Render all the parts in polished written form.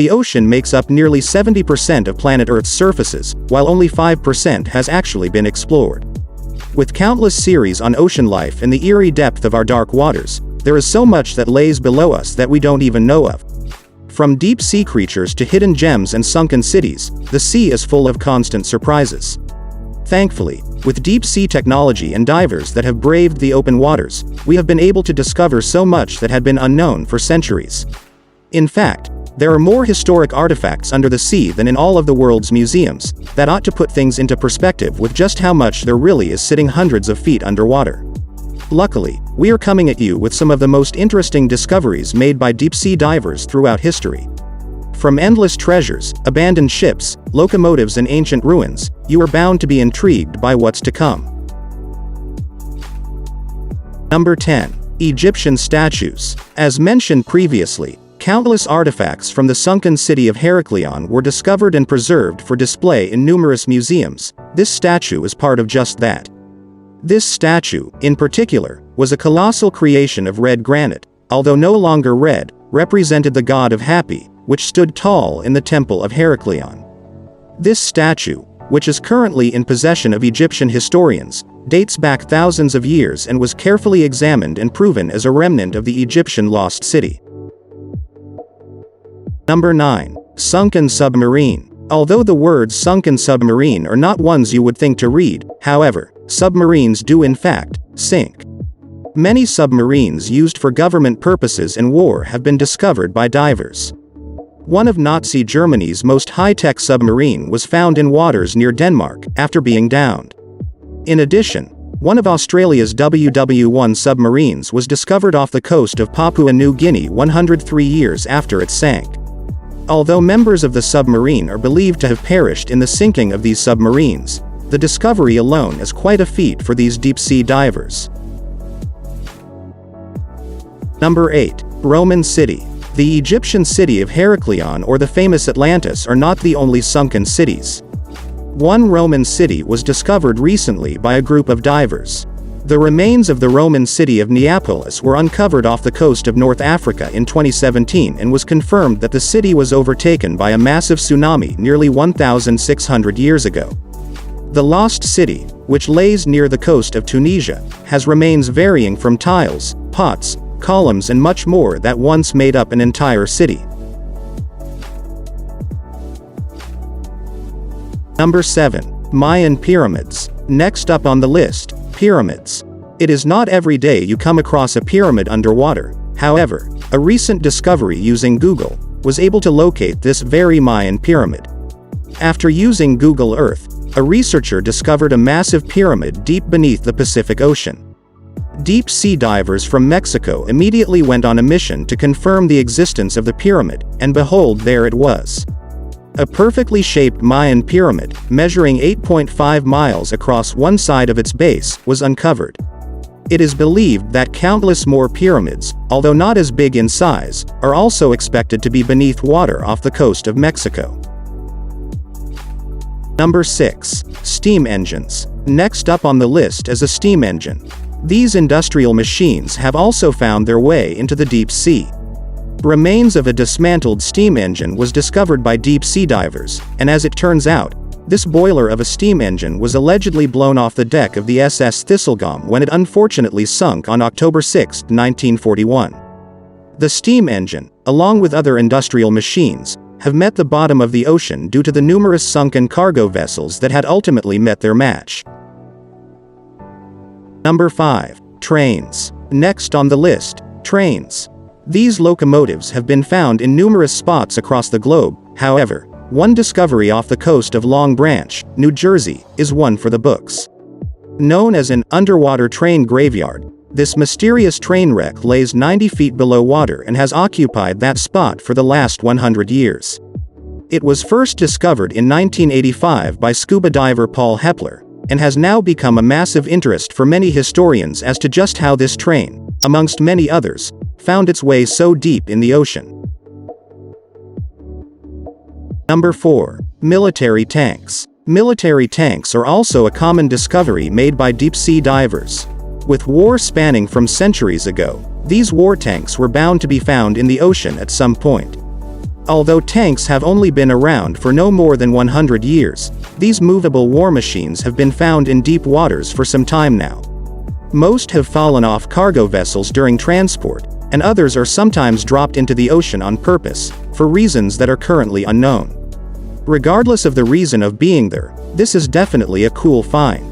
The ocean makes up nearly 70% of planet Earth's surfaces, while only 5% has actually been explored. With countless series on ocean life and the eerie depth of our dark waters, there is so much that lays below us that we don't even know of. From deep-sea creatures to hidden gems and sunken cities, the sea is full of constant surprises. Thankfully, with deep-sea technology and divers that have braved the open waters, we have been able to discover so much that had been unknown for centuries. In fact, there are more historic artifacts under the sea than in all of the world's museums. That ought to put things into perspective with just how much there really is sitting hundreds of feet underwater. Luckily, we are coming at you with some of the most interesting discoveries made by deep-sea divers throughout history. From endless treasures, abandoned ships, locomotives and ancient ruins, you are bound to be intrigued by what's to come. Number 10. Egyptian statues. As mentioned previously, countless artifacts from the sunken city of Heraklion were discovered and preserved for display in numerous museums. This statue is part of just that. This statue, in particular, was a colossal creation of red granite, although no longer red, represented the god of Hapi, which stood tall in the temple of Heraklion. This statue, which is currently in possession of Egyptian historians, dates back thousands of years and was carefully examined and proven as a remnant of the Egyptian lost city. Number 9. Sunken submarine. Although the words sunken submarine are not ones you would think to read, however, submarines do in fact sink. Many submarines used for government purposes and war have been discovered by divers. One of Nazi Germany's most high-tech submarine was found in waters near Denmark after being downed. In addition, one of Australia's WW-1 submarines was discovered off the coast of Papua New Guinea 103 years after it sank. Although members of the submarine are believed to have perished in the sinking of these submarines, the discovery alone is quite a feat for these deep-sea divers. Number 8. Roman city. The Egyptian city of Heraklion or the famous Atlantis are not the only sunken cities. One Roman city was discovered recently by a group of divers. The remains of the Roman city of Neapolis were uncovered off the coast of North Africa in 2017 and was confirmed that the city was overtaken by a massive tsunami nearly 1,600 years ago. The lost city, which lays near the coast of Tunisia, has remains varying from tiles, pots, columns and much more that once made up an entire city. Number 7. Mayan pyramids. Next up on the list, pyramids. It is not every day you come across a pyramid underwater. However, a recent discovery using Google was able to locate this very Mayan pyramid. After using Google Earth, a researcher discovered a massive pyramid deep beneath the Pacific Ocean. Deep sea divers from Mexico immediately went on a mission to confirm the existence of the pyramid, and behold, there it was. A perfectly shaped Mayan pyramid, measuring 8.5 miles across one side of its base, was uncovered. It is believed that countless more pyramids, although not as big in size, are also expected to be beneath water off the coast of Mexico. Number 6. Steam engines. Next up on the list is a steam engine. These industrial machines have also found their way into the deep sea. Remains of a dismantled steam engine was discovered by deep-sea divers, and as it turns out, this boiler of a steam engine was allegedly blown off the deck of the SS Thistlegom when it unfortunately sunk on October 6, 1941. The steam engine, along with other industrial machines, have met the bottom of the ocean due to the numerous sunken cargo vessels that had ultimately met their match. Number 5. Trains. Next on the list, trains. These locomotives have been found in numerous spots across the globe. However, one discovery off the coast of Long Branch, New Jersey, is one for the books. Known as an underwater train graveyard, this mysterious train wreck lays 90 feet below water and has occupied that spot for the last 100 years. It was first discovered in 1985 by scuba diver Paul Hepler, and has now become a massive interest for many historians as to just how this train, amongst many others, found its way so deep in the ocean. Number 4. Military tanks. Military tanks are also a common discovery made by deep-sea divers. With war spanning from centuries ago, these war tanks were bound to be found in the ocean at some point. Although tanks have only been around for no more than 100 years, these movable war machines have been found in deep waters for some time now. Most have fallen off cargo vessels during transport, and others are sometimes dropped into the ocean on purpose, for reasons that are currently unknown. Regardless of the reason of being there, this is definitely a cool find.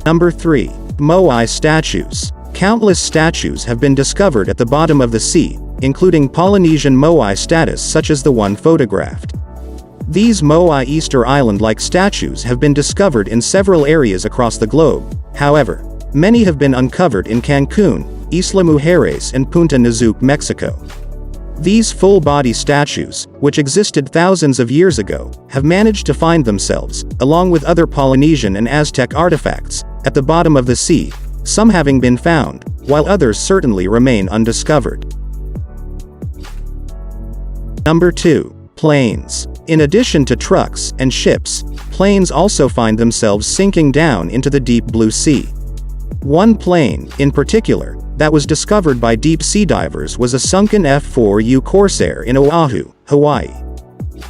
Number 3. Moai Statues. Countless statues have been discovered at the bottom of the sea, including Polynesian Moai statues such as the one photographed. These Moai Easter Island-like statues have been discovered in several areas across the globe. However, many have been uncovered in Cancun, Isla Mujeres and Punta Nizuc, Mexico. These full-body statues, which existed thousands of years ago, have managed to find themselves, along with other Polynesian and Aztec artifacts, at the bottom of the sea, some having been found, while others certainly remain undiscovered. Number 2. Planes. In addition to trucks and ships, planes also find themselves sinking down into the deep blue sea. One plane, in particular, that was discovered by deep-sea divers was a sunken F-4U Corsair in Oahu, Hawaii.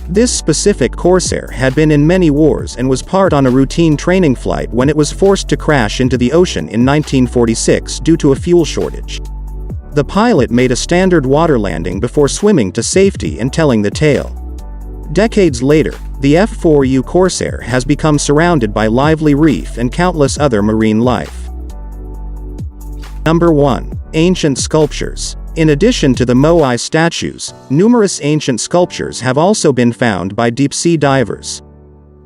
This specific Corsair had been in many wars and was part on a routine training flight when it was forced to crash into the ocean in 1946 due to a fuel shortage. The pilot made a standard water landing before swimming to safety and telling the tale. Decades later, the F-4U Corsair has become surrounded by lively reef and countless other marine life. Number 1. Ancient sculptures. In addition to the Moai statues, numerous ancient sculptures have also been found by deep-sea divers.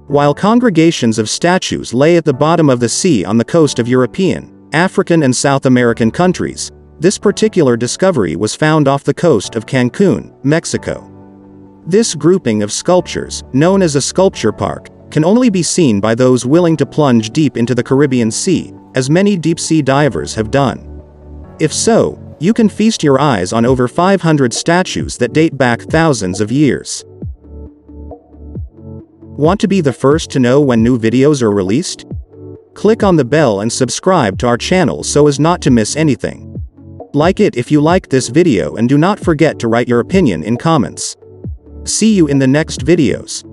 While congregations of statues lay at the bottom of the sea on the coast of European, African and South American countries, this particular discovery was found off the coast of Cancun, Mexico. This grouping of sculptures, known as a sculpture park, can only be seen by those willing to plunge deep into the Caribbean Sea, as many deep-sea divers have done. If so, you can feast your eyes on over 500 statues that date back thousands of years. Want to be the first to know when new videos are released? Click on the bell and subscribe to our channel so as not to miss anything. Like it if you liked this video and do not forget to write your opinion in comments. See you in the next videos.